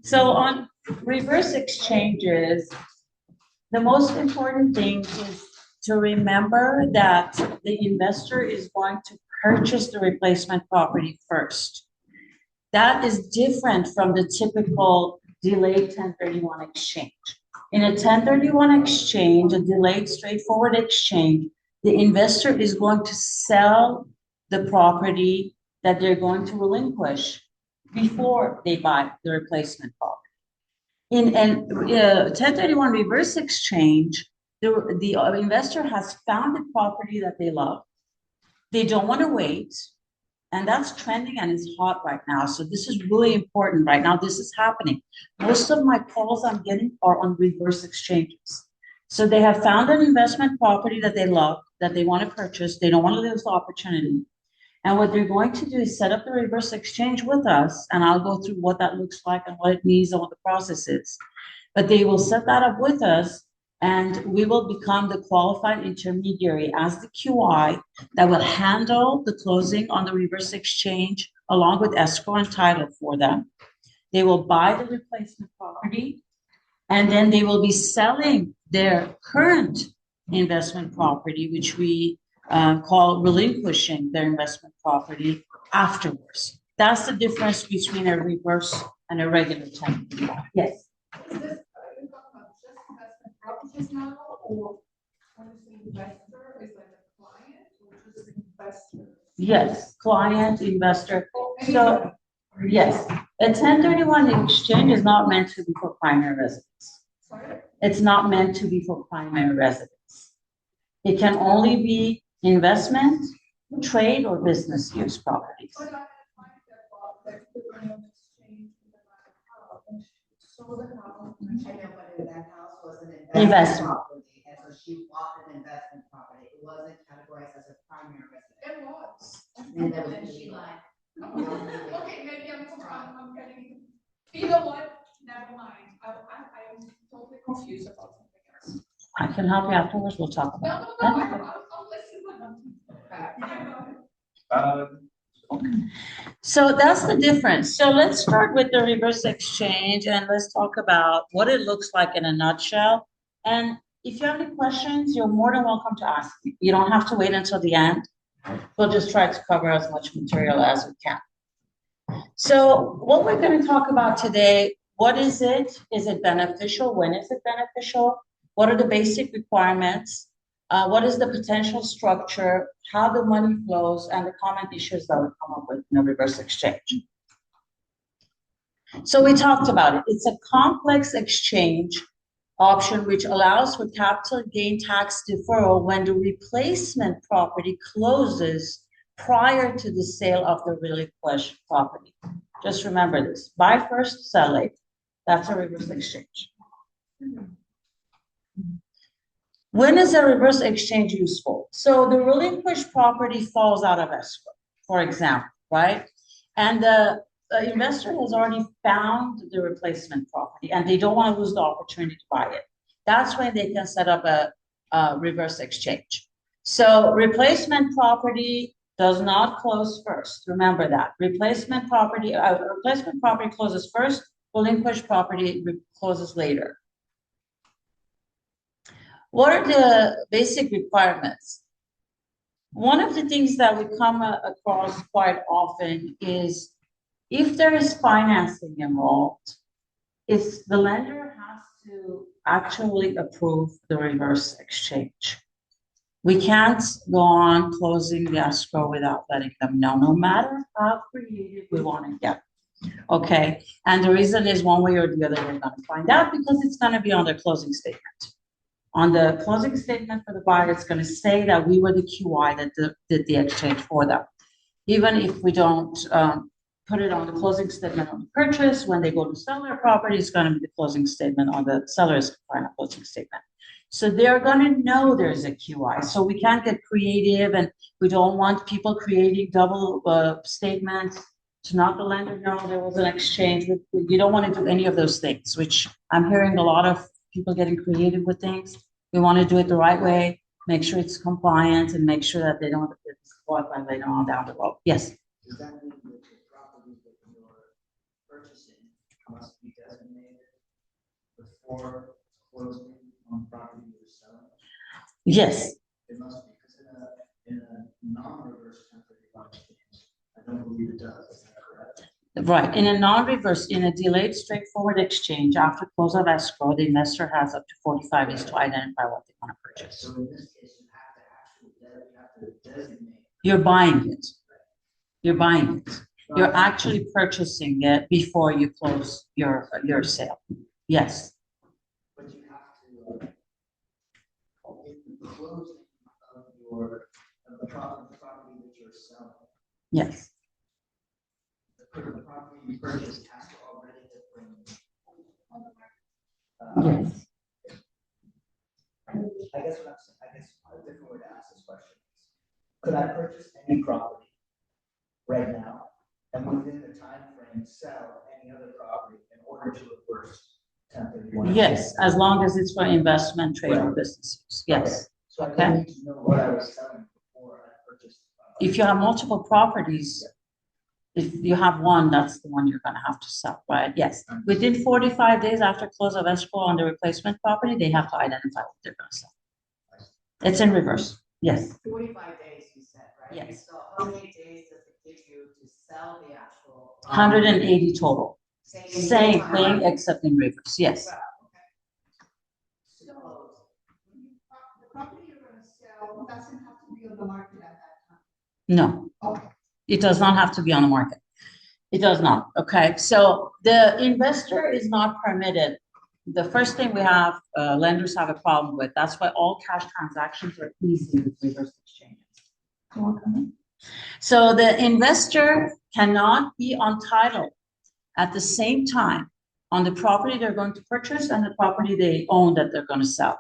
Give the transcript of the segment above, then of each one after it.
So on reverse exchanges, the most important thing is to remember that the investor is going to purchase the replacement property first. That is different from the typical delayed 1031 exchange. In a 1031 exchange, a delayed straightforward exchange, the investor is going to sell the property that they're going to relinquish before they buy the replacement property. In an 1031 reverse exchange, the investor has found the property that they love. They don't want to wait, and that's trending and it's hot right now. So this is really important right now. This is happening. Most of my calls I'm getting are on reverse exchanges. So they have found an investment property that they love, that they want to purchase. They don't want to lose the opportunity. And what they're going to do is set up the reverse exchange with us, and I'll go through what that looks like and what it means and what the process is. But they will set that up with us, and we will become the qualified intermediary as the QI that will handle the closing on the reverse exchange along with escrow and title for them. They will buy the replacement property, and then they will be selling their current investment property, which we call relinquishing their investment property afterwards. That's the difference between a reverse and a regular 1031. Yes. Is this, are you talking about just investment properties now, or when you say investor, is like a client or just investor? Yes, client, investor. So, yes, a 1031 exchange is not meant to be for primary residence. Sorry? It's not meant to be for primary residence. It can only be investment, trade, or business use properties. But I had a client that bought that different exchange with another house, and she sold the house. I know, but that house was an Investment. investment property, and so she bought an investment property. It wasn't categorized as a primary residence. It was. And that was And she lied. Okay, maybe I'm getting, you know what, never mind, I'm totally confused about something else. I can help you afterwards. We'll talk about it. No, I'll listen. So that's the difference. So let's start with the reverse exchange and let's talk about what it looks like in a nutshell. And if you have any questions, you're more than welcome to ask me. You don't have to wait until the end. We'll just try to cover as much material as we can. So what we're going to talk about today, what is it? Is it beneficial? When is it beneficial? What are the basic requirements? What is the potential structure? How the money flows and the common issues that we come up with in a reverse exchange. So we talked about it. It's a complex exchange option which allows for capital gain tax deferral when the replacement property closes prior to the sale of the relinquished property. Just remember this: buy first, sell later. That's a reverse exchange. When is a reverse exchange useful? So the relinquished property falls out of escrow, for example, right? And the investor has already found the replacement property and they don't want to lose the opportunity to buy it. That's when they can set up a reverse exchange. So replacement property does not close first. Remember that. Replacement property closes first, relinquished property closes later. What are the basic requirements? One of the things that we come across quite often is if there is financing involved, if the lender has to actually approve the reverse exchange. We can't go on closing the escrow without letting them know, no matter how creative we want to get. Okay, and the reason is one way or the other, we're going to find out because it's going to be on their closing statement. On the closing statement for the buyer, it's going to say that we were the QI that did the exchange for them. Even if we don't put it on the closing statement on the purchase, when they go to sell their property, it's going to be the closing statement on the seller's final closing statement. So they're going to know there's a QI. So we can't get creative, and we don't want people creating double statements to not the lender know there was an exchange. You don't want to do any of those things, which I'm hearing a lot of people getting creative with things. We want to do it the right way, make sure it's compliant, and make sure that they don't get disqualified later on down the road. Yes? Does that mean that the property that you're purchasing must be before closing on property you're selling? Yes, It must be, because in a non-reverse 1031 exchange, I don't believe it does, is that correct? right. In a non-reverse, in a delayed straightforward exchange, after close of escrow, the investor has up to 45 days to identify what they want to purchase. So in this case, you have to designate. You're buying it. You're buying it. You're actually purchasing it before you close your sale. Yes, But you have to, in the closing of the property that you're selling, yes, the property you purchased has to already have been on the market. yes. I guess a different way to ask this question is, could I purchase any property right now and within the time frame sell any other property in order to reverse 1031? Yes, as long as it's for investment, trade, or business use. Yes. So I Okay. need to know what I was selling before I purchased the property. If you have multiple properties, if you have one, that's the one you're gonna have to sell, right? Yes. Within 45 days after close of escrow on the replacement property, they have to identify what they're gonna sell. It's in reverse. Yes, 45 days, you said, right? Yes. So how many days does it give you to sell the actual? 180 total. Same time? thing except in reverse. Yes. Well, So, the property you're gonna sell doesn't have to be on the market at that time. No, Okay. it does not have to be on the market. It does not. Okay. So the investor is not permitted. The first thing we have, lenders have a problem with. That's why all cash transactions are easy with reverse exchanges. So the investor cannot be on title at the same time on the property they're going to purchase and the property they own that they're going to sell.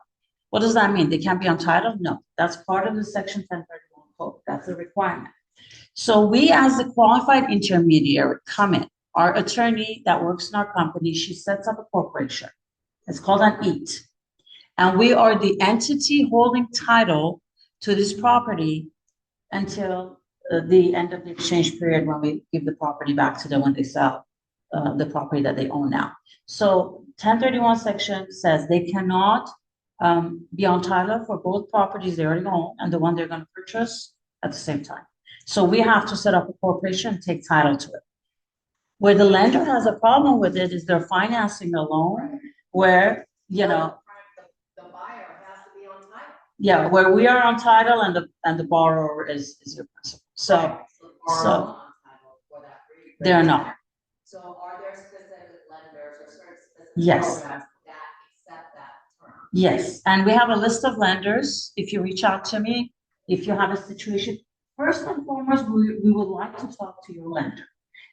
What does that mean? They can't be on title? No, that's part of the Section 1031 code. That's a requirement. So we, as the qualified intermediary, come in. Our attorney that works in our company, she sets up a corporation. It's called an EAT. And we are the entity holding title to this property until the end of the exchange period when we give the property back to them when they sell the property that they own now. So 1031 section says they cannot be on title for both properties they already own and the one they're going to purchase at the same time. So we have to set up a corporation and take title to it. Where the lender has a problem with it is they're financing a loan where, you know, The buyer has to be on title. yeah, where we are on title and the borrower is your principal. So Right, the borrower so- is on title for that reason. they're not. So are there specific lenders or certain specific Yes. programs that accept that term? Yes, and we have a list of lenders. If you reach out to me, if you have a situation, first and foremost, we would like to talk to your lender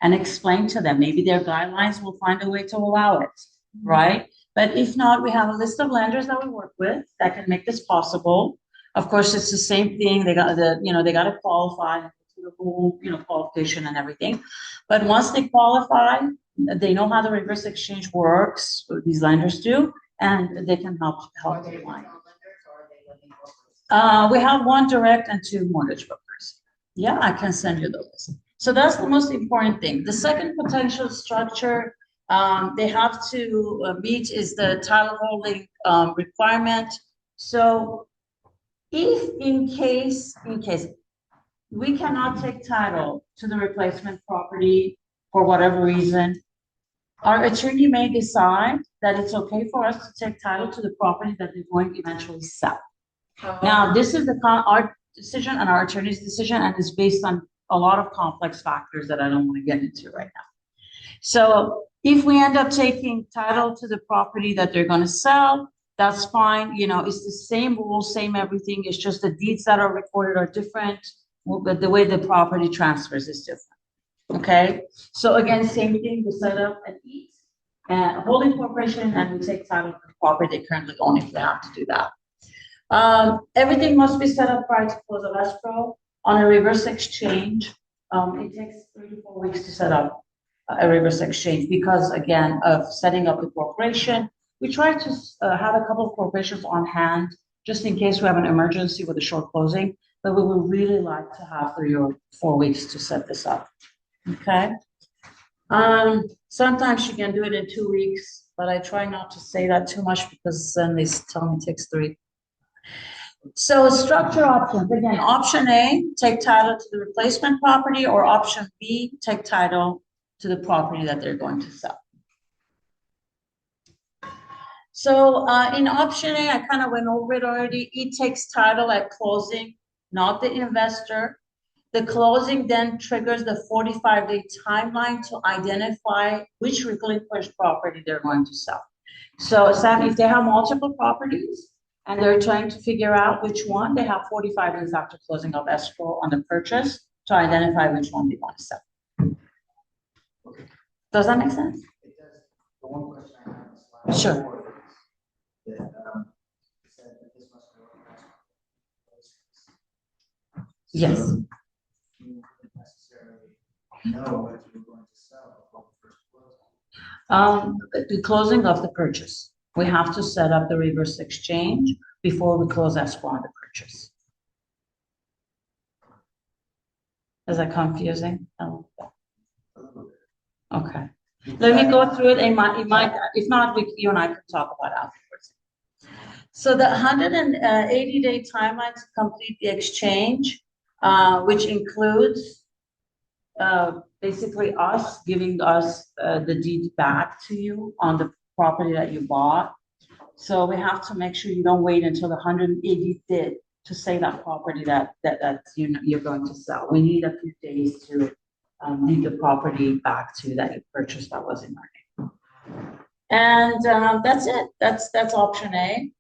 and explain to them, maybe their guidelines will find a way to allow it, right? But if not, we have a list of lenders that we work with that can make this possible. Of course, it's the same thing. They got they got to qualify to the whole, qualification and everything. But once they qualify, they know how the reverse exchange works. These lenders do, and they can help Are the they client. retail lenders or are they lending brokers? We have one direct and two mortgage brokers. Yeah, I can send you those. So that's the most important thing. The second potential structure they have to meet is the title holding requirement. So if in case we cannot take title to the replacement property for whatever reason, our attorney may decide that it's okay for us to take title to the property that they're going to eventually sell. Now, this is our decision and our attorney's decision, and it's based on a lot of complex factors that I don't want to get into right now. So if we end up taking title to the property that they're going to sell, that's fine. It's the same rules, same everything. It's just the deeds that are recorded are different, but the way the property transfers is different. Okay. So again, same thing. We set up an EAT, a holding corporation, and we take title to the property they currently own if they have to do that. Everything must be set up prior to close of escrow. On a reverse exchange, it takes 3 to 4 weeks to set up a reverse exchange because, again, of setting up the corporation. We try to have a couple of corporations on hand just in case we have an emergency with a short closing, but we would really like to have 3 or 4 weeks to set this up. Okay. Sometimes you can do it in 2 weeks. but I try not to say that too much because then they tell me it takes 3. So structure options, again, option A, take title to the replacement property, or option B, take title to the property that they're going to sell. So in option A, I kind of went over it already. It takes title at closing, not the investor. The closing then triggers the 45-day timeline to identify which relinquished property they're going to sell. So Sam, if they have multiple properties and they're trying to figure out which one, they have 45 days after closing of escrow on the purchase to identify which one they want to sell. Does that make sense? It does. The one question I have is slide Sure. 4 is that, said that this must be organized. Yes. So you wouldn't necessarily know what you were going to sell before the first closing. The closing of the purchase. We have to set up the reverse exchange before we close escrow on the purchase. Is that confusing? Oh, okay. Let me go through it. It might, if not, you and I can talk about it afterwards. So the 180-day timeline to complete the exchange, which includes basically us giving us the deed back to you on the property that you bought. So we have to make sure you don't wait until the 180th day to say that property that you're going to sell. We need a few days to leave the property back to that you purchased that was in our name. And that's it. That's option A.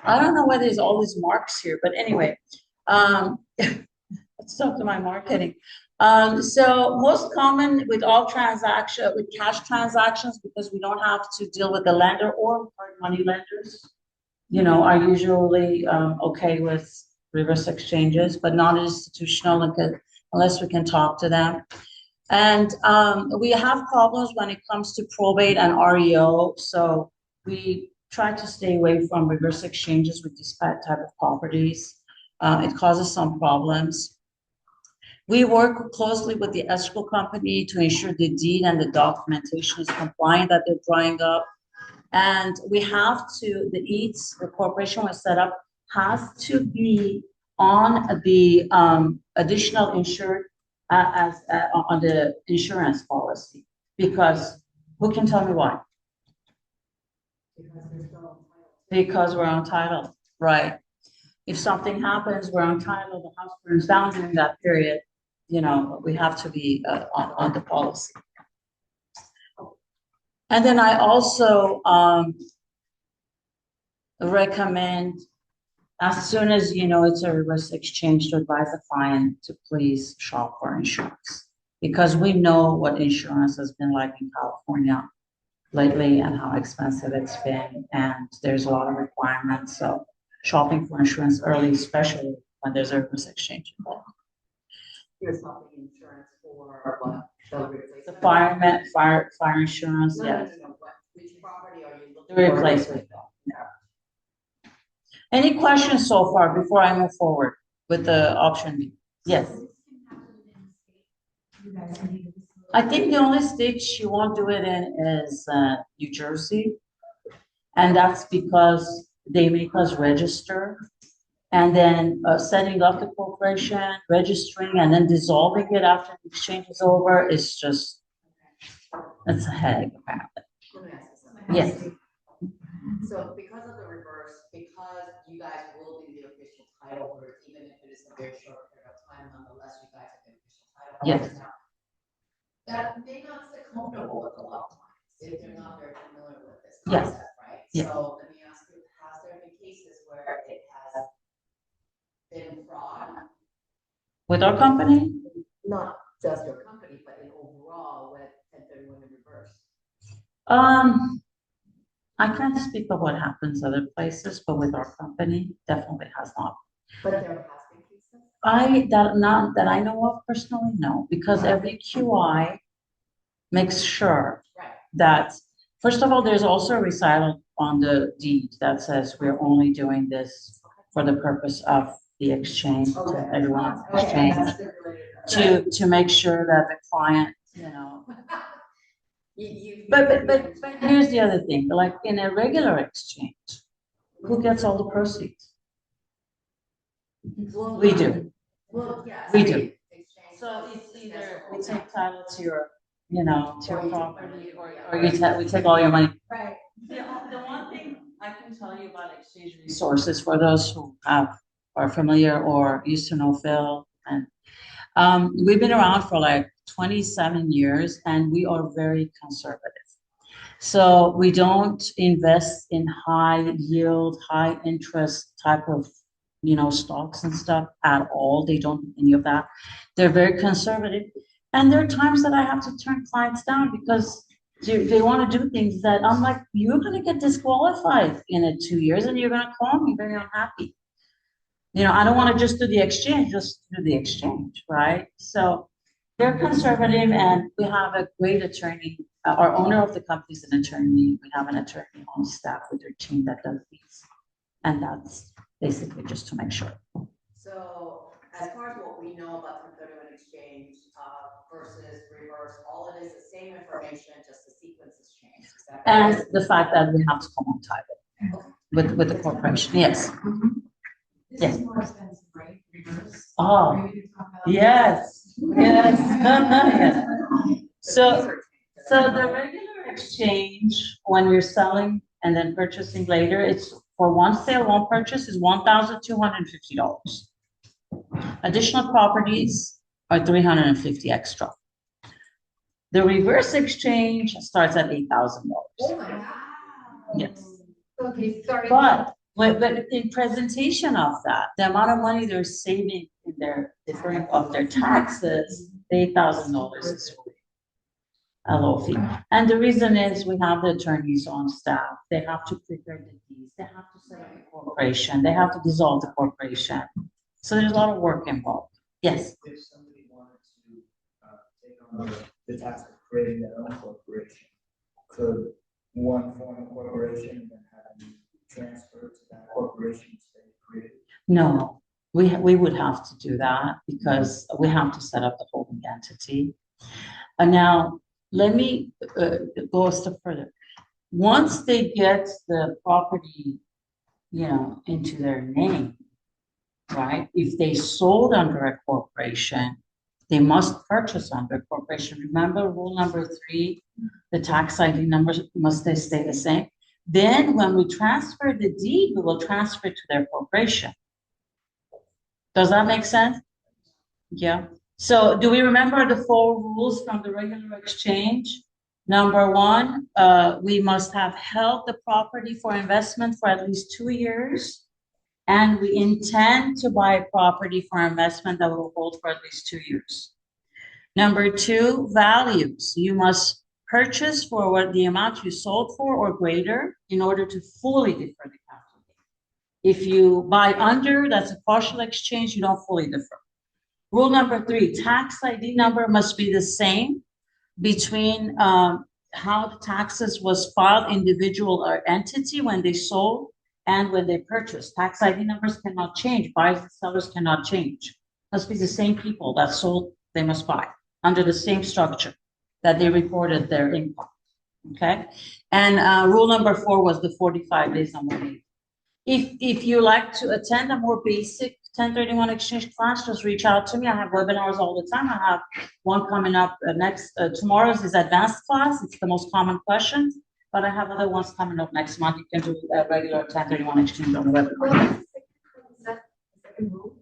I don't know why there's all these marks here, but anyway, let's talk to my marketing. So most common with all transaction, with cash transactions, because we don't have to deal with the lender or hard money lenders, you know, are usually okay with reverse exchanges, but not institutional unless we can talk to them. And we have problems when it comes to probate and REO. So we try to stay away from reverse exchanges with these type of properties. It causes some problems. We work closely with the escrow company to ensure the deed and the documentation is compliant that they're drawing up. And we have to, the EATS, the corporation was set up, has to be on the additional insured on the insurance policy. Because who can tell me why? Because we're on title, right? If something happens, we're on title, the house burns down during that period, you know, we have to be on the policy. And then I also recommend, as soon as you know it's a reverse exchange, to advise the client to please shop for insurance. Because we know what insurance has been like in California lately and how expensive it's been, and there's a lot of requirements. So shopping for insurance early, especially when there's a reverse exchange involved. You're shopping insurance for what? The fire insurance, yes. Which property are you The looking for? replacement. Any questions so far before I move forward with the option B? Yes. I think the only state she won't do it in is New Jersey. And that's because they make us register. And then setting up the corporation, registering, and then dissolving it after the exchange is over is just, it's a headache apparently. Let me ask you something. Yes. So because of the reverse, because you guys will be the official title holders, even if it is a very short period of time, nonetheless, you guys are the official title holders Yes. now. That may not sit comfortable with a lot of clients if they're not very familiar with this Yes. concept, right? Yes. So let me ask you, has there been cases where it has been fraud? With our company? Not just your company, but in overall with 1031 in reverse. I can't speak of what happens other places, but with our company, definitely has not. But there has been cases? That I know of personally, no, because every QI makes sure Right. that, first of all, there's also a recital on the deed that says we're only doing this for the purpose of the exchange, Okay. everyone's Okay, exchange, that's stipulated. to make sure that the client, But here's the other thing, like in a regular exchange, who gets all the proceeds? Well, We do. Well, yes. We do. Exchange So it's is either that's we what take title to your, you know, to Or your you take property, money, or yeah. we take all your money. Right. The one thing I can tell you about exchange resources for those who are familiar or used to know Phil, and we've been around for like 27 years and we are very conservative. So we don't invest in high yield, high interest type of, you know, stocks and stuff at all. They don't do any of that. They're very conservative. And there are times that I have to turn clients down because they want to do things that I'm like, you're going to get disqualified in 2 years and you're going to call me very unhappy. You know, I don't want to just do the exchange, just do the exchange, right? So they're conservative and we have a great attorney. Our owner of the company is an attorney. We have an attorney on staff with their team that does these. And that's basically just to make sure. So as far as what we know about 1031 exchange versus reverse, all it is the same information, just the sequence has changed. Is that And correct? the fact that we have to come on title with the corporation, yes. This Yes. is more expensive, right? Reverse. Oh, Maybe we can talk about. yes, yes, yes. So, These are- so the regular exchange, when you're selling and then purchasing later, it's for one sale, one purchase is $1,250. Additional properties are $350 extra. The reverse exchange starts at $8,000. Oh my God. Yes. Okay, sorry. But in presentation of that, the amount of money they're saving in their deferring of their taxes, $8,000 is a low fee. And the reason is we have the attorneys on staff. They have to prepare the deeds. They have to set up a corporation. They have to dissolve the corporation. So there's a lot of work involved. Yes. If somebody wanted to take on the task of creating their own corporation, could one form a corporation and then have them transfer to that corporation they created? No, we would have to do that because we have to set up the holding entity. And now let me go a step further. Once they get the property, you know, into their name, right? If they sold under a corporation, they must purchase under a corporation. Remember rule number 3, the tax ID numbers must stay the same. Then when we transfer the deed, we will transfer to their corporation. Does that make sense? Yeah. So do we remember the 4 rules from the regular exchange? Number 1, we must have held the property for investment for at least 2 years. And we intend to buy a property for investment that will hold for at least 2 years. Number 2, values. You must purchase for what the amount you sold for or greater in order to fully defer the capital gain. If you buy under, that's a partial exchange, you don't fully defer. Rule number 3, tax ID number must be the same between how the taxes was filed, individual or entity when they sold and when they purchased. Tax ID numbers cannot change. Buyers and sellers cannot change. Must be the same people that sold, they must buy under the same structure that they reported their income. Okay. And rule number 4 was the 45 days on money. If you like to attend a more basic 1031 exchange class, just reach out to me. I have webinars all the time. I have one coming up tomorrow's is advanced class. It's the most common questions, but I have other ones coming up next month. You can do a regular 1031 exchange on the webinar. What is the second rule?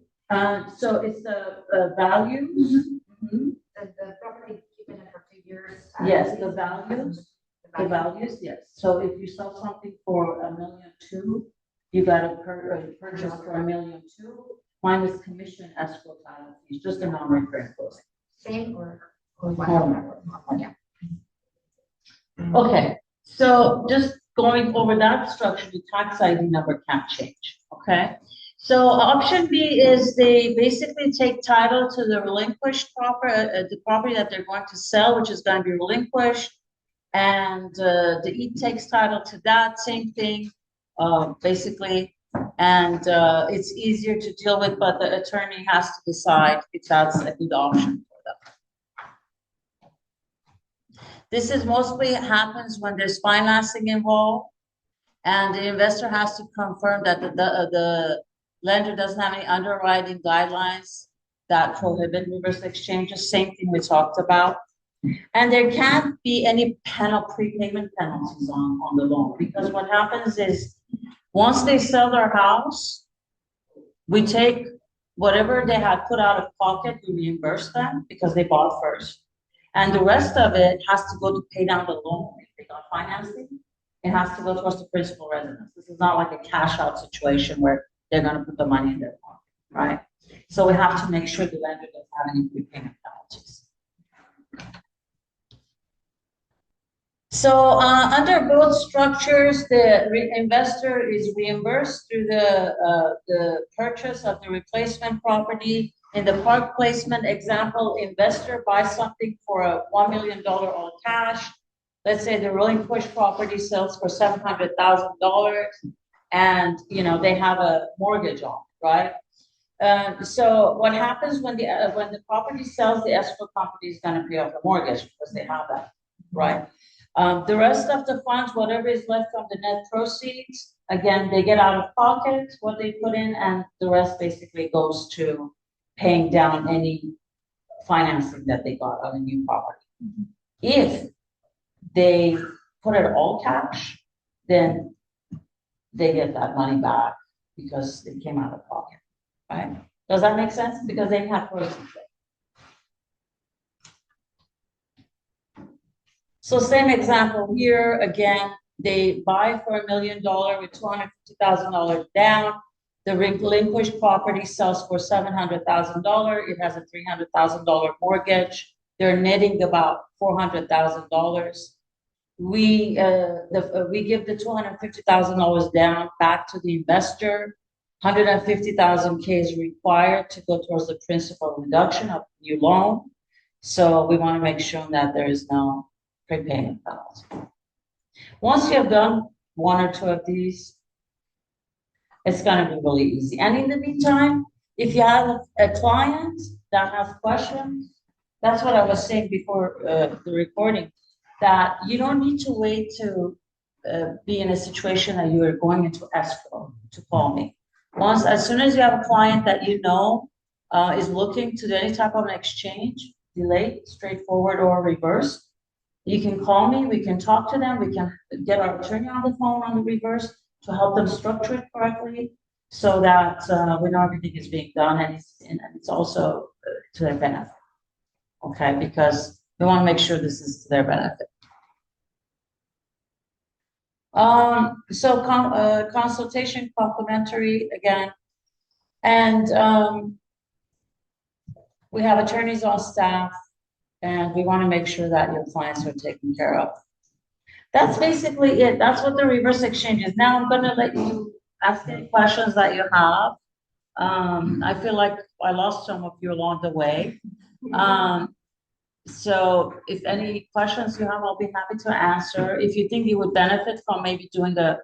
So it's the values. Mhm. The property keeping it for 2 years. Yes, the values. The values, yes. So if you sell something for $1.2 million, you got to purchase for $1.2 million minus commission, escrow, title fees, just a non-recurring closing. Same or Yeah. Okay, so just going over that structure, the tax ID number can't change. Okay. So option B is they basically take title to the relinquished the property that they're going to sell, which is going to be relinquished. And the deed takes title to that, same thing, basically. And it's easier to deal with, but the attorney has to decide if that's a good option for them. This is mostly happens when there's financing involved, and the investor has to confirm that the lender doesn't have any underwriting guidelines that prohibit reverse exchanges, same thing we talked about. And there can't be any prepayment penalties on the loan, because what happens is, once they sell their house, we take whatever they had put out of pocket, we reimburse them because they bought first. And the rest of it has to go to pay down the loan. If they got financing, it has to go towards the principal residence. This is not like a cash out situation where they're gonna put the money in their pocket, right? So we have to make sure the lender doesn't have any prepayment penalties. So under both structures, the investor is reimbursed through the purchase of the replacement property. In the park placement example, investor buys something for a $1 million all cash. Let's say the relinquished property sells for $700,000, and they have a mortgage on it, right? So what happens when the property sells, the escrow company is going to pay off the mortgage because they have that, right? The rest of the funds, whatever is left from the net proceeds, again, they get out of pocket what they put in, and the rest basically goes to paying down any financing that they got on a new property. If they put it all cash, then they get that money back because it came out of pocket, right? Does that make sense? Because they have proceeds. So same example here, again, they buy for $1 million with $250,000 down. The relinquished property sells for $700,000. It has a $300,000 mortgage. They're netting about $400,000. We give the $250,000 down back to the investor. $150,000 is required to go towards the principal reduction of the new loan. So we want to make sure that there is no prepayment penalty. Once you have done one or two of these, it's going to be really easy. And in the meantime, if you have a client that has questions, that's what I was saying before the recording, that you don't need to wait to be in a situation that you are going into escrow to call me. As soon as you have a client that is looking to do any type of an exchange, delayed, straightforward, or reverse, you can call me, we can talk to them, we can get our attorney on the phone on the reverse to help them structure it correctly so that we know everything is being done, and it's also to their benefit, okay? Because we want to make sure this is to their benefit. So consultation complimentary again, and we have attorneys on staff, and we want to make sure that your clients are taken care of. That's basically it. That's what the reverse exchange is. Now I'm going to let you ask any questions that you have. I feel like I lost some of you along the way. So if any questions you have, I'll be happy to answer. If you think you would benefit from maybe doing the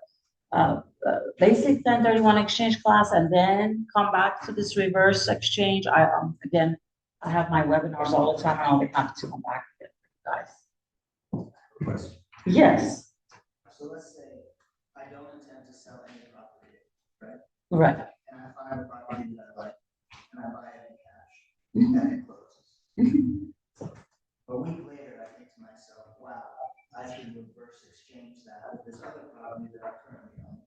basic 1031 exchange class and then come back to this reverse exchange, again, I have my webinars all the time, and I'll be happy to come back to you guys. Yes. So let's say I don't intend to sell any property, right? Right. And I find a property that I like, and I buy it in cash, and it closes. A week later, I think to myself, wow, I should reverse exchange that with this other property that I currently own.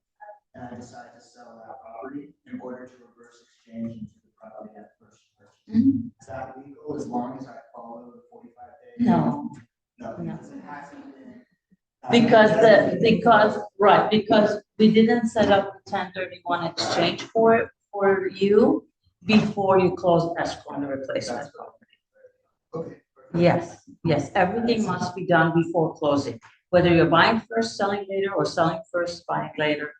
And I decide to sell that property in order to reverse exchange into the property I first purchased. Is that legal as long as I follow the 45 days? No. No, because it hasn't been. Because we didn't set up the 1031 exchange for you before you close escrow on the replacement property. Okay. Yes, everything must be done before closing, whether you're buying first, selling later, or selling first, buying later.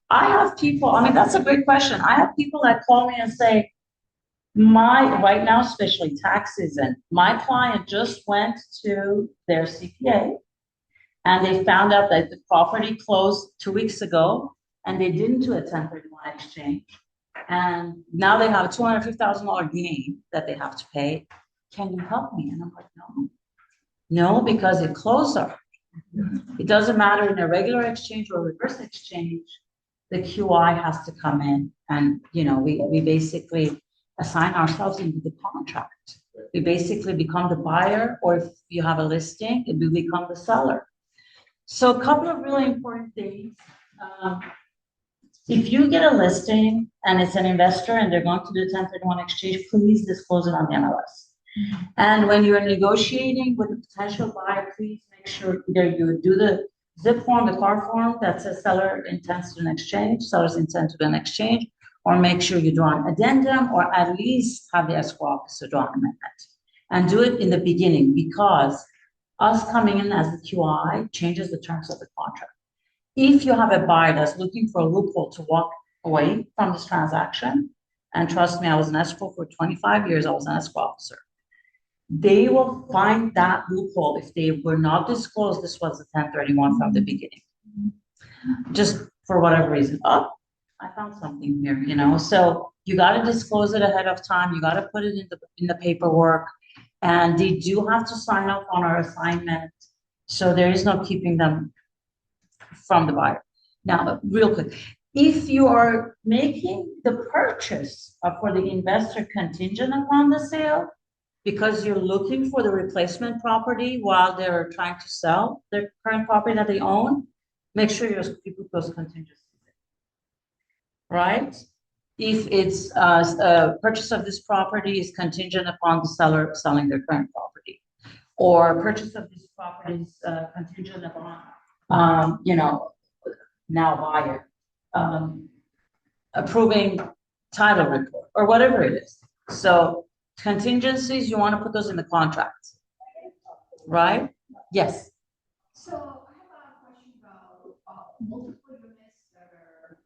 I have people, that's a great question. I have people that call me and say, right now, especially tax season, my client just went to their CPA and they found out that the property closed 2 weeks ago and they didn't do a 1031 exchange. And now they have a $250,000 gain that they have to pay. Can you help me? And I'm like, no. No, because it closed already. It doesn't matter in a regular exchange or reverse exchange, the QI has to come in and, we basically assign ourselves into the contract. We basically become the buyer, or if you have a listing, we become the seller. So a couple of really important things. If you get a listing and it's an investor and they're going to do 1031 exchange, please disclose it on the MLS. And when you're negotiating with a potential buyer, please make sure either you do the zip form, the CAR form that says seller intends to do an exchange, seller's intent to do an exchange, or make sure you do an addendum, or at least have the escrow officer do an amendment. And do it in the beginning, because us coming in as the QI changes the terms of the contract. If you have a buyer that's looking for a loophole to walk away from this transaction, and trust me, I was an escrow for 25 years, I was an escrow officer. They will find that loophole if they were not disclosed. This was a 1031 from the beginning. Just for whatever reason. Oh, I found something here, So you got to disclose it ahead of time. You got to put it in the paperwork. And they do have to sign up on our assignment. So there is no keeping them from the buyer. Now, real quick, if you are making the purchase for the investor contingent upon the sale, because you're looking for the replacement property while they're trying to sell their current property that they own, make sure you put those contingencies in. Right? If it's a purchase of this property is contingent upon the seller selling their current property, or purchase of this property is contingent upon, now buyer approving title report, or whatever it is. So contingencies, you want to put those in the contract, right? Yes. So I have a question about multiple units that are,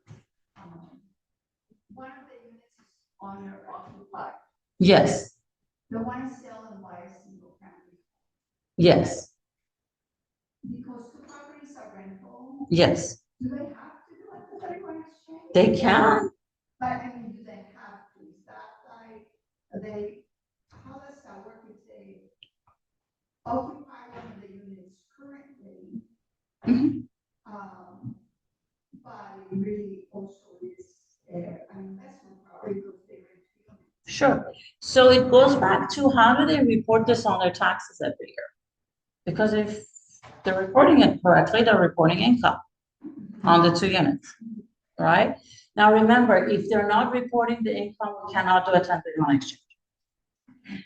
one of the units is owner occupied. Yes. The one is selling by a single family. Yes. Because two properties are rental. Yes. Do they have to do a 1031 exchange? They can. But I mean, do they have to? Is that like, how does that work if they occupy one of the units currently? Mhm. But it really also is an investment property because they rent the unit. Sure. So it goes back to, how do they report this on their taxes every year? Because if they're reporting it correctly, they're reporting income on the two units, right? Now, remember, if they're not reporting the income, we cannot do a 1031 exchange.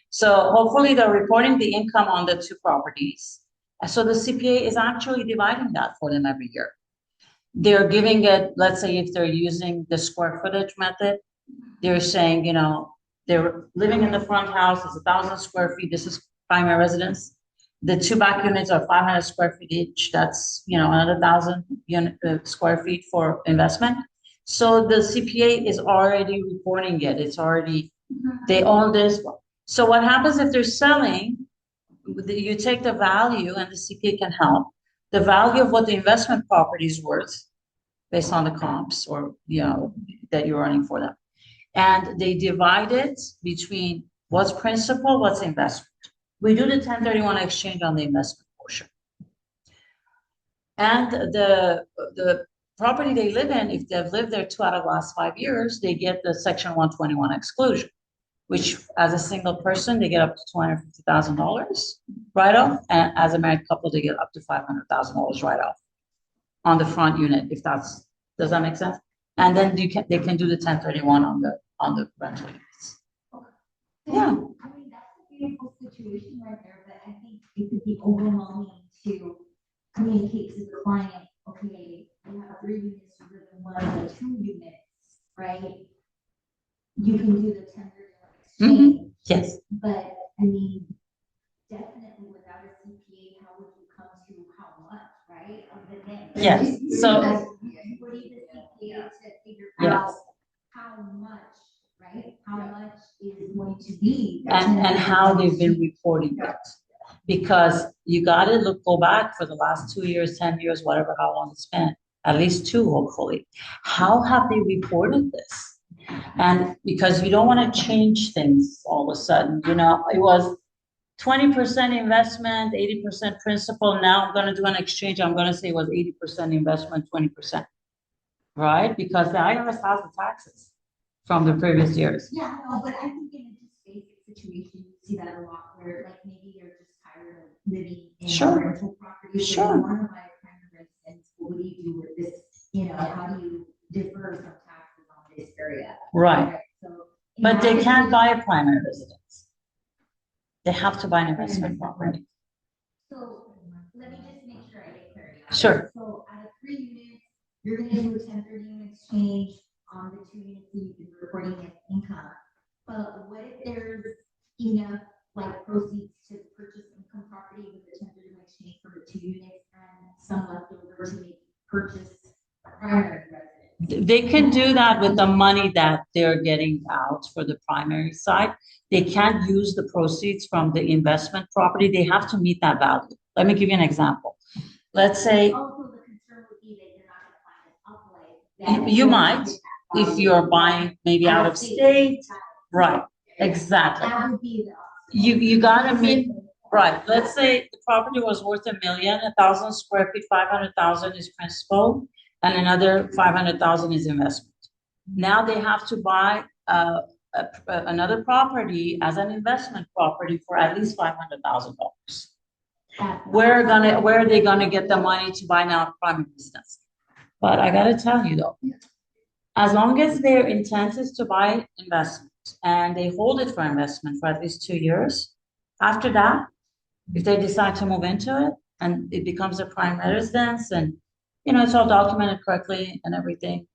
So hopefully they're reporting the income on the two properties. So the CPA is actually dividing that for them every year. They're giving it, let's say if they're using the square footage method, they're saying, they're living in the front house, it's 1,000 square feet, this is primary residence. The two back units are 500 square feet each, that's, another 1,000 square feet for investment. So the CPA is already reporting it, it's already, they own this. So what happens if they're selling, you take the value, and the CPA can help, the value of what the investment property is worth based on the comps, or, that you're running for them. And they divide it between what's principal, what's investment. We do the 1031 exchange on the investment portion. And the property they live in, if they've lived there 2 out of the last 5 years, they get the Section 121 exclusion, which as a single person, they get up to $250,000 write-off. And as a married couple, they get up to $500,000 write-off on the front unit, if does that make sense? And then they can do the 1031 on the rental units. Yeah. I mean, that's a beautiful situation right there, but I think it could be overwhelming to communicate to the client, okay, you have 3 units, you live in one of the 2 units, right? You can do the 1031 exchange. Yes. But I mean, definitely without a CPA, how would you come to how much, right? Of the thing. Yes. So You would need the CPA to figure Yes. out how much, right? How much is going to be. and how they've been reporting it. Because you gotta go back for the last 2 years, 10 years, whatever, how long it's been, at least 2, hopefully. How have they reported this? And because you don't want to change things all of a sudden, it was 20% investment, 80% principal. Now I'm gonna do an exchange. I'm gonna say it was 80% investment, 20%. Right? Because the IRS has the taxes from the previous years. Yeah, no, but I think in a just basic situation, you see that a lot where like maybe they're just tired of living in Sure. a rental property. So Sure. they want to buy a primary residence. What do you do with this? You know, how do you defer some taxes on this area? Right. So. in But that they can't situation- buy a primary residence. They have to buy an investment property. So let me just make sure I get clarity. on Sure. this. So out of 3 units, you're gonna do a 1031 exchange on the 2 units that you've been reporting as income. But what if there's enough like proceeds to purchase income property with the 1031 exchange for the 2 units and some left over to make purchase primary residence? They can do that with the money that they're getting out for the primary side. They can't use the proceeds from the investment property. They have to meet that value. Let me give you an example. Let's say Also, the concern would be that you're not gonna find an uplight. you might, if you're buying maybe out of state, right, exactly. That would be the. You gotta meet, right, let's say the property was worth $1 million, 1,000 square feet, 500,000 is principal, and another 500,000 is investment. Now they have to buy another property as an investment property for at least $500,000. Where are they gonna get the money to buy now a primary residence? But I gotta tell you though, as long as their intent is to buy investment and they hold it for investment for at least 2 years, after that, if they decide to move into it and it becomes a primary residence and, you know, it's all documented correctly and everything,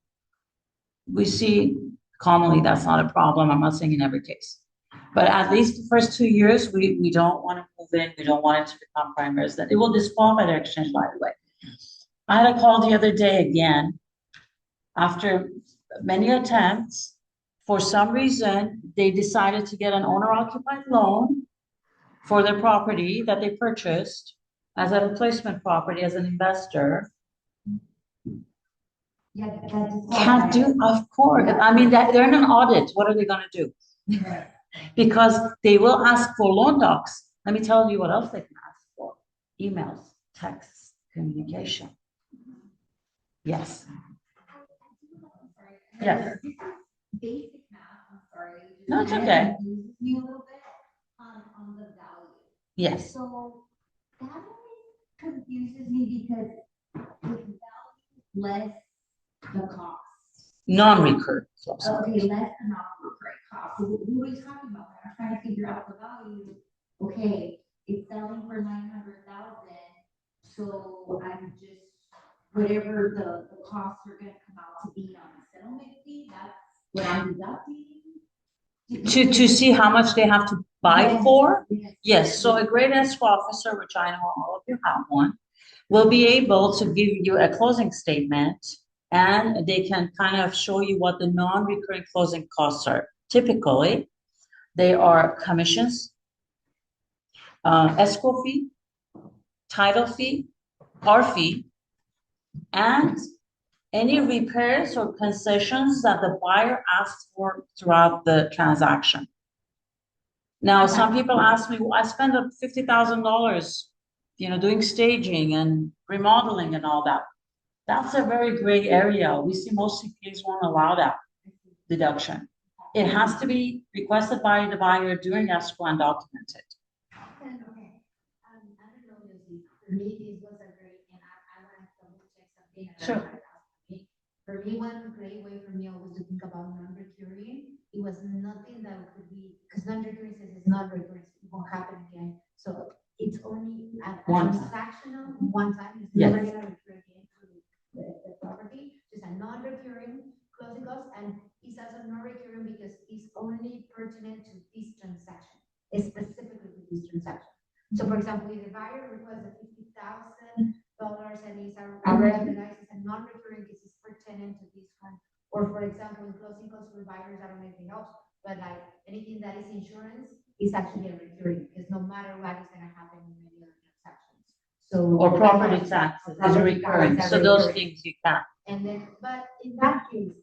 we see commonly that's not a problem. I'm not saying in every case. But at least the first 2 years, we don't want to move in. We don't want it to become primary residence. It will disqualify their exchange, by the way. I had a call the other day again. After many attempts, for some reason, they decided to get an owner-occupied loan for their property that they purchased as a replacement property as an investor. Yeah, that Can't do, of course. I mean, that they're in an audit. What are they gonna do? Because they will ask for loan docs. Let me tell you what else they can ask for. Emails, texts, communication. Yes. Yes. Basic math, I'm sorry. just No, it's kinda okay. confuses me a little bit on the value. Yes. So that always confuses me because the value less the cost. Non-recurring. costs. Okay, less the non-recurring cost. So what are we talking about? I'm trying to figure out the value. Okay, it's selling for 900,000. So I'm just, whatever the costs are gonna come out to be on the settlement fee, that's what I'm deducting. To see how much they have to buy Yes, for? yes. Yes, so a great escrow officer, which I know all of you have one, will be able to give you a closing statement and they can kind of show you what the non-recurring closing costs are. Typically, they are commissions, escrow fee, title fee, our fee, and any repairs or concessions that the buyer asks for throughout the transaction. Now, some people ask me, well, I spend up $50,000, doing staging and remodeling and all that. That's a very gray area. We see most CPAs won't allow that deduction. It has to be requested by the buyer during escrow and documented. Okay, I don't know, Lucy, for me, this was a great, and I want to double check something. and I Sure. wanna ask you. For me, one great way for me always to think about non-recurring, it was nothing that could be, because non-recurring says it's not recurring, it won't happen again. So it's only a One time. transactional, one time, it's Yes. never gonna recur again to the property, just a non-recurring closing cost, and it's also non-recurring because it's only pertinent to this transaction, specifically to this transaction. So for example, if the buyer requests a $50,000 and is recognized as a non-recurring because it's pertinent to this one, or for example, in closing costs for buyers, I don't know anything else, but like anything that is insurance is actually a recurring, because no matter what is gonna happen in many other transactions. So. Or property taxes is Property recurring, taxes so are those recurring. things you can. And then, but in that case,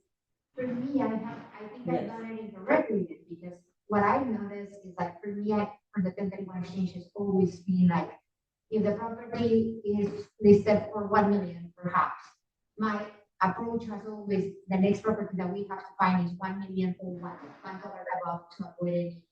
for me, I think I've done it incorrectly then, because what I noticed is like, for me, for the 1031 exchange has always been like, if the property is listed for 1 million perhaps, my approach has always, the next property that we have to find is 1 million or one dollar above to avoid any.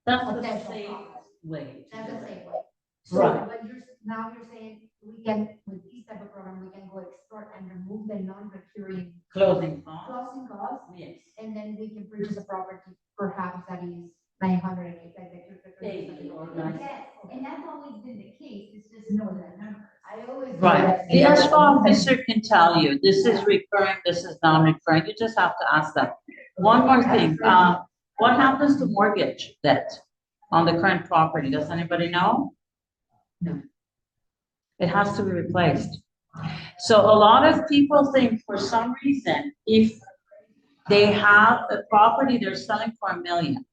That's the Potential safe problems. way. to That's do the it. same way. So, Right. but now you're saying we can, with this type of program, we can go explore and remove the non-recurring Closing costs, closing costs, yes. and then we can purchase a property perhaps that is 900, like the. Eighty or 90. Yes, and that's always been the case, it's just no the number. I always. Right, the escrow officer can tell you, this is recurring, this is non-recurring, you just have to ask them. One more thing, what happens to mortgage debt on the current property, does anybody know? No. It has to be replaced. So a lot of people think for some reason, if they have a property they're selling for $1 million,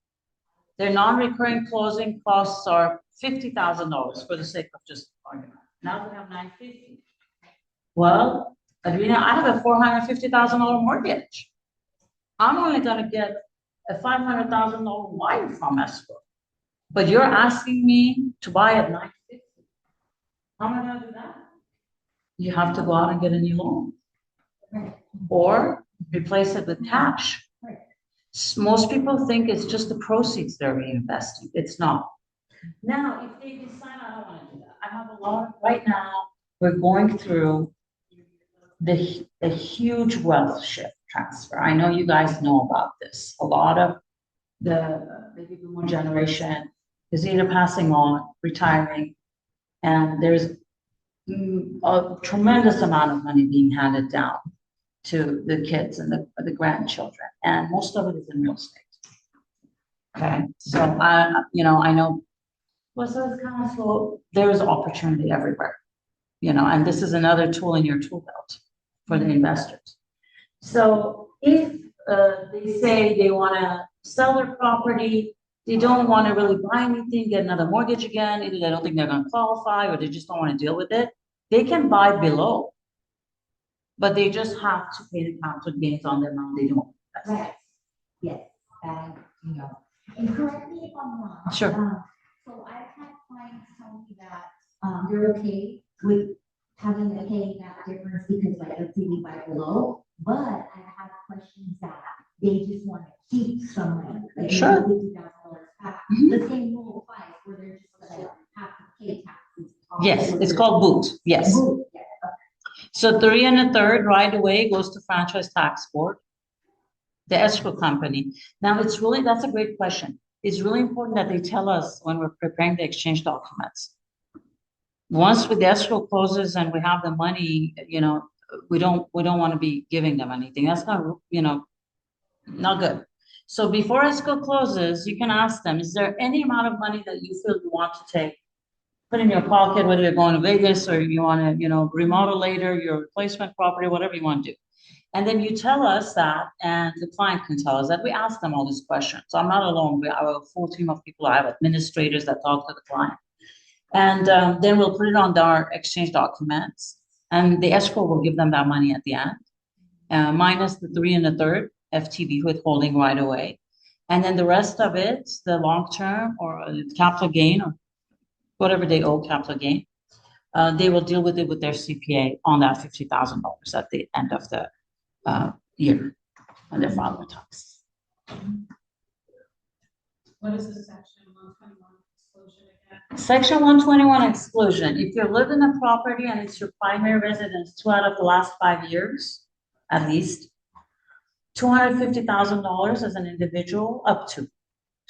their non-recurring closing costs are $50,000 for the sake of just argument. Now they have $950,000. Well, Adriana, I have a $450,000 mortgage. I'm only gonna get a $500,000 wire from escrow. But you're asking me to buy at $950,000. How am I gonna do that? You have to go out and get a new loan. Right. Or replace it with cash. Right. Most people think it's just the proceeds they're reinvesting. It's not. Now, if they decide, I don't want to do that, I have a lot, right now, we're going through the huge wealth shift transfer. I know you guys know about this. A lot of the baby boomer generation is either passing on, retiring, and there's a tremendous amount of money being handed down to the kids and the grandchildren, and most of it is in real estate. Okay, so I know, well, so it's kind of slow. There is opportunity everywhere, and this is another tool in your tool belt for the investors. So if they say they want to sell their property, they don't want to really buy anything, get another mortgage again, either they don't think they're going to qualify or they just don't want to deal with it, they can buy below. But they just have to pay the capital gains on the amount they don't invest. Right, yes, and correct me if I'm wrong. Sure. So I've had clients tell me that, they're okay with having to pay that difference because like let's say we buy below, but I have questions that they just want to keep some money. Like Sure. $50,000 back. Mhm. The same rule applies where they're just gonna have to pay taxes. Yes, it's called boot, yes. Boot, yeah. So 3 1/3 right away goes to franchise tax board, the escrow company. Now that's a great question. It's really important that they tell us when we're preparing the exchange documents. Once the escrow closes and we have the money, we don't want to be giving them anything. That's not, not good. So before escrow closes, you can ask them, is there any amount of money that you feel you want to take, put in your pocket, whether you're going to Vegas or you want to, remodel later your replacement property, whatever you want to do. And then you tell us that, and the client can tell us that. We ask them all these questions. So I'm not alone. We have a full team of people. I have administrators that talk to the client. And then we'll put it on our exchange documents, and the escrow will give them that money at the end, minus the 3 1/3 FTB withholding right away. And then the rest of it, the long-term or capital gain or whatever they owe capital gain, they will deal with it with their CPA on that $50,000 at the end of the year when they're filing tax. What is the section 121 exclusion again? Section 121 exclusion. If you live in a property and it's your primary residence 2 out of the last 5 years, at least, $250,000 as an individual, up to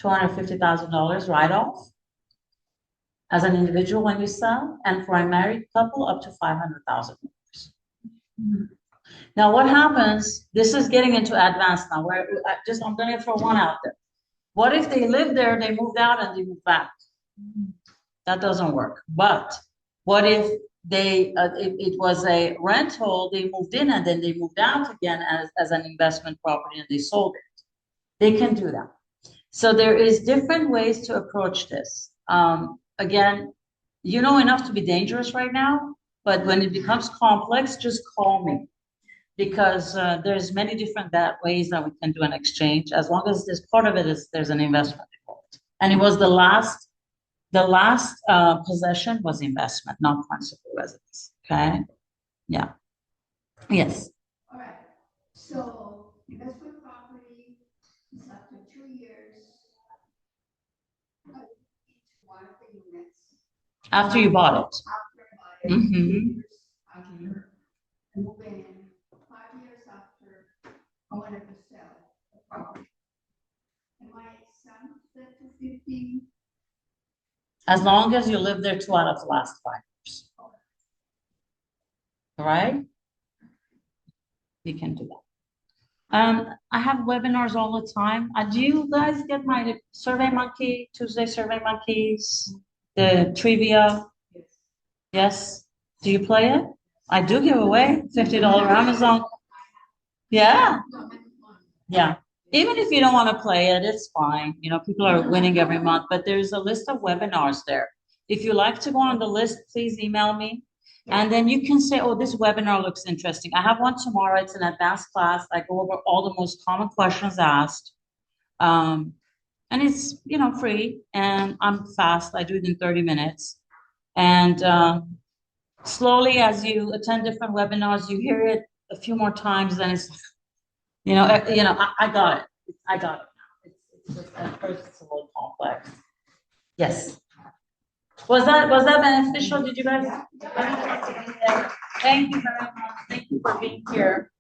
$250,000 write-off as an individual when you sell, and for a married couple, up to $500,000. Now, what happens? This is getting into advanced now. I'm going to throw one out there. What if they live there, they moved out, and they moved back? That doesn't work. But what if it was a rental, they moved in and then they moved out again as an investment property and they sold it? They can do that. So there is different ways to approach this. Again, you know enough to be dangerous right now, but when it becomes complex, just call me, because there's many different ways that we can do an exchange, as long as there's part of it is there's an investment involved. And it was the last The last possession was investment, not principal residence, okay? Yeah. Yes, All right, so investment property is up to 2 years. Each one of the units. after you bought it. After I bought it. Mhm. 2 years after I move in, 5 years after I wanted to sell the property. Am I exempt to 15? As long as you live there 2 out of the last 5 years. All right? You can do that. I have webinars all the time. Do you guys get my Survey Monkey, Tuesday Survey Monkeys, the trivia? Yes? Do you play it? I do give away $50 Amazon. Yeah, yeah. Even if you don't want to play it, it's fine. You know, people are winning every month, but there's a list of webinars there. If you like to go on the list, please email me. And then you can say, oh, this webinar looks interesting. I have one tomorrow. It's an advanced class. I go over all the most common questions asked. And it's, you know, free and I'm fast. I do it in 30 minutes. And slowly as you attend different webinars, you hear it a few more times, then it's, I got it. I got it now. It's just at first it's a little complex. Yes. Was that beneficial? Did you guys? Thank you very much. Thank you for being here.